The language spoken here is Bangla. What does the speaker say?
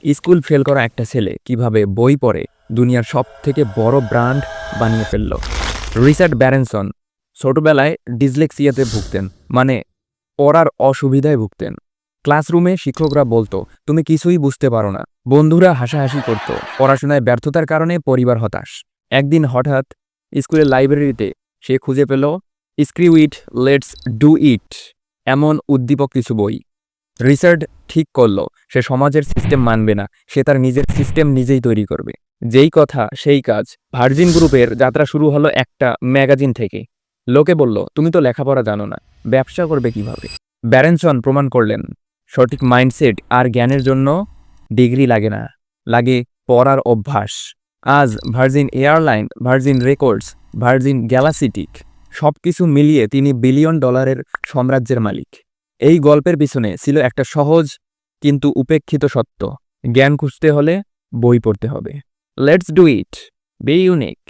স্কুল ফেল করা একটা ছেলে কিভাবে বই পড়ে দুনিয়ার সব থেকে বড় ব্র্যান্ড বানিয়ে ফেলল। রিচার্ড ব্যারেনসন ছোটবেলায় ডিসলেক্সিয়াতে ভুগতেন, মানে পড়ার অসুবিধায় ভুগতেন। ক্লাসরুমে শিক্ষকরা বলতো তুমি কিছুই বুঝতে পারো না, বন্ধুরা হাসাহাসি করত, পড়াশোনায় ব্যর্থতার কারণে পরিবার হতাশ। একদিন হঠাৎ স্কুলের লাইব্রেরিতে সে খুঁজে পেল স্ক্রিউ ইট, লেটস ডু ইট এমন উদ্দীপক কিছু বই। রিচার্ড ঠিক করল সে সমাজের সিস্টেম মানবে না, সে তার নিজের সিস্টেম নিজেই তৈরি করবে। যেই কথা সেই কাজ। ভার্জিন গ্রুপের যাত্রা শুরু হলো একটা ম্যাগাজিন থেকে। লোকে বলল তুমি তো লেখাপড়া জানো না, ব্যবসা করবে কিভাবে? ব্যারেনসন প্রমাণ করলেন সঠিক মাইন্ডসেট আর জ্ঞানের জন্য ডিগ্রি লাগে না, লাগে পড়ার অভ্যাস। আজ Virgin Airline, Virgin Records, Virgin Galactic সবকিছু মিলিয়ে তিনি বিলিয়ন ডলারের সাম্রাজ্যের মালিক। এই গল্পের পিছনে ছিল একটা সহজ কিন্তু উপেক্ষিত সত্য, জ্ঞান খুঁজতে হলে বই পড়তে হবে। Let's do it, be unique.